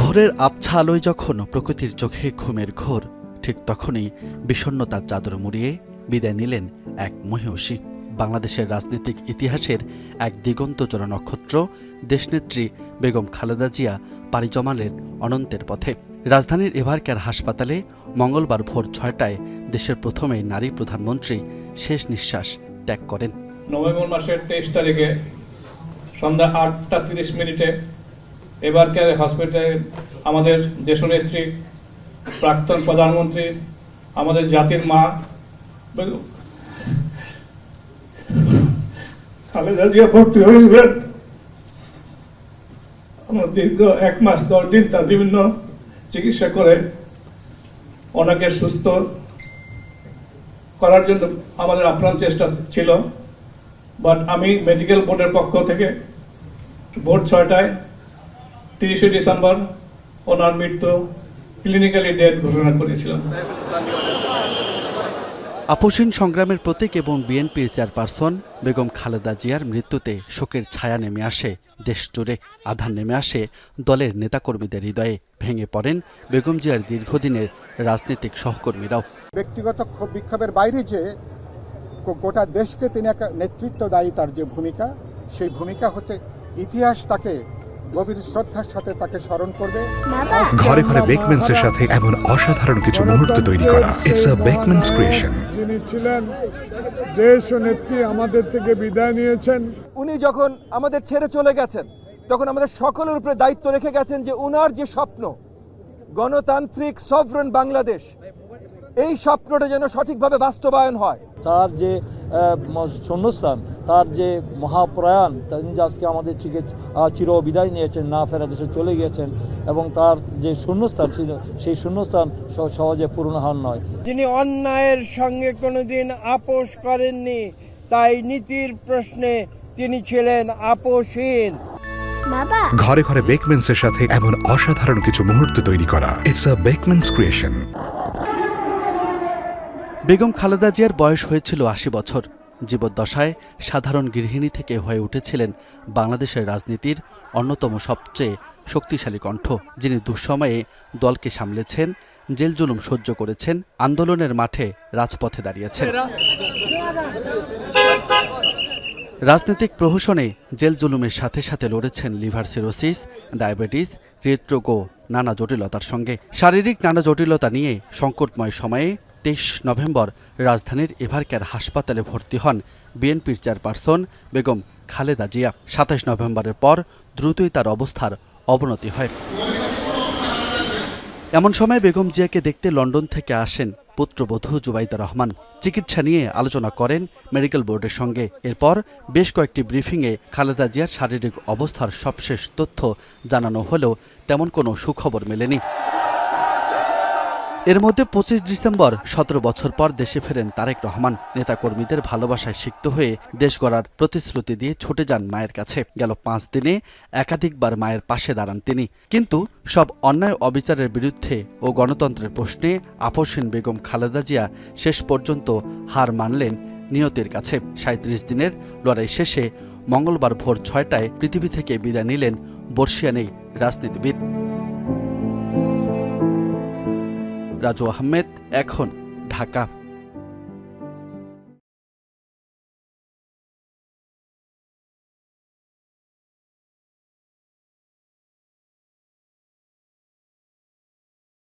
ভোরের আবছা আলোয় যখন প্রকৃতির চোখে ঘুমের ঘোর, ঠিক তখনই বিষণ্ণতার চাদর মুড়িয়ে বিদায় নিলেন এক মহিষী। বাংলাদেশের রাজনৈতিক ইতিহাসের এক দিগন্তচোরা নক্ষত্র দেশনেত্রী বেগম খালেদা জিয়া পাড়ি জমালেন অনন্তের পথে। রাজধানীর এভারকেয়ার হাসপাতালে মঙ্গলবার ভোর ৬টায় দেশের প্রথম এই নারী প্রধানমন্ত্রী শেষ নিঃশ্বাস ত্যাগ করেন। নভেম্বর মাসের ২৩ তারিখে সন্ধ্যা ৮টা ৩০ মিনিটে এভারকেয়ার হসপিটালে আমাদের দেশনেত্রী, প্রাক্তন প্রধানমন্ত্রী, আমাদের জাতির মা খালেদা জিয়া ভর্তি হয়েছিলেন। আমরা দীর্ঘ ১ মাস ১০ দিন তার বিভিন্ন চিকিৎসা করে ওনাকে সুস্থ করার জন্য আমাদের আপ্রাণ চেষ্টা ছিল। বাট আমি মেডিকেল বোর্ডের পক্ষ থেকে ভোর ৬টায় ৩০শে ডিসেম্বর ওনার মৃত্যু ক্লিনিক্যালি ডেথ ঘোষণা করেছিলাম। আপসহীন সংগ্রামের প্রতীক এবং বিএনপির চেয়ারপারসন বেগম খালেদা জিয়ার মৃত্যুতে শোকের ছায়া নেমে আসে দেশ জুড়ে। আধার নেমে আসে দলের নেতাকর্মীদের হৃদয়ে। ভেঙে পড়েন বেগম জিয়ার দীর্ঘদিনের রাজনৈতিক সহকর্মীরাও। ব্যক্তিগত বিক্ষোভের বাইরে যে গোটা দেশকে তিনি একটা নেতৃত্ব দায়ী, তার যে ভূমিকা, সেই ভূমিকা হচ্ছে ইতিহাস তাকে গভীর শ্রদ্ধার সাথে তাকে স্মরণ করবে। ঘরে ঘরে বেকম্যানসের সাথে এমন অসাধারণ কিছু মুহূর্ত তৈরি করা, ইটস আ বেকম্যানস ক্রিয়েশন। যিনি ছিলেন দেশ ও নেত্রী, আমাদের থেকে বিদায় নিয়েছেন। উনি যখন আমাদের ছেড়ে চলে গেছেন, তখন আমাদের সকলের উপরে দায়িত্ব রেখে গেছেন যে উনার যে স্বপ্ন গণতান্ত্রিক সভরেন বাংলাদেশ, এই স্বপ্নটা যেন সঠিকভাবে বাস্তবায়ন হয়। তার যে শূন্যস্থান, তার যে মহাপ্রয়াণ, তিনি আজকে আমাদের চির বিদায় নিয়েছেন, না ফেরা দেশে চলে গিয়েছেন, এবং তার যে শূন্যস্থান ছিল সেই শূন্যস্থান সহজে পূরণ হন নয়। তিনি অন্যায়ের সঙ্গে কোনোদিন আপোষ করেননি, তাই নীতির প্রশ্নে তিনি ছিলেন আপোষহীন। ঘরে ঘরে বেকম্যানসের সাথে এমন অসাধারণ কিছু মুহূর্ত তৈরি করা, it's a Beckman's creation. Begum Khaleda জিয়ার বয়স হয়েছিল ৮০ বছর। জীবদ্দশায় সাধারণ গৃহিণী থেকে হয়ে উঠেছিলেন বাংলাদেশের রাজনীতির অন্যতম সবচেয়ে শক্তিশালী কণ্ঠ, যিনি দুঃসময়ে দলকে সামলেছেন, জেল জুলুম সহ্য করেছেন, আন্দোলনের মাঠে রাজপথে দাঁড়িয়েছেন। রাজনৈতিক প্রহসনে জেল জুলুমের সাথে সাথে লড়েছেন লিভার সিরোসিস, ডায়াবেটিস, হৃদরোগ ও নানা জটিলতার সঙ্গে। শারীরিক নানা জটিলতা নিয়ে সংকটময় সময়ে ২৩ নভেম্বর রাজধানীর এভারকেয়ার হাসপাতালে ভর্তি হন বিএনপির চেয়ারপারসন বেগম খালেদা জিয়া। ২৭ নভেম্বরের পর দ্রুতই তার অবস্থার অবনতি হয়। এমন সময় বেগম জিয়াকে দেখতে লন্ডন থেকে আসেন পুত্রবধূ জুবাইদা রহমান। চিকিৎসা নিয়ে আলোচনা করেন মেডিকেল বোর্ডের সঙ্গে। এরপর বেশ কয়েকটি ব্রিফিংয়ে খালেদা জিয়ার শারীরিক অবস্থার সবশেষ তথ্য জানানো হলেও তেমন কোনো সুখবর মেলেনি। এর মধ্যে ২৫ ডিসেম্বর ১৭ বছর পর দেশে ফেরেন তারেক রহমান। নেতাকর্মীদের ভালোবাসায় সিক্ত হয়ে দেশ গড়ার প্রতিশ্রুতি দিয়ে ছুটে যান মায়ের কাছে। গেল ৫ দিনে একাধিকবার মায়ের পাশে দাঁড়ান তিনি। কিন্তু সব অন্যায় অবিচারের বিরুদ্ধে ও গণতন্ত্রের প্রশ্নে আপোষহীন বেগম খালেদা জিয়া শেষ পর্যন্ত হার মানলেন নিয়তির কাছে। ৩৭ দিনের লড়াই শেষে মঙ্গলবার ভোর ৬টায় পৃথিবী থেকে বিদায় নিলেন বর্ষিয়ান এই রাজনীতিবিদ। রাজু আহমেদ, এখন, ঢাকা।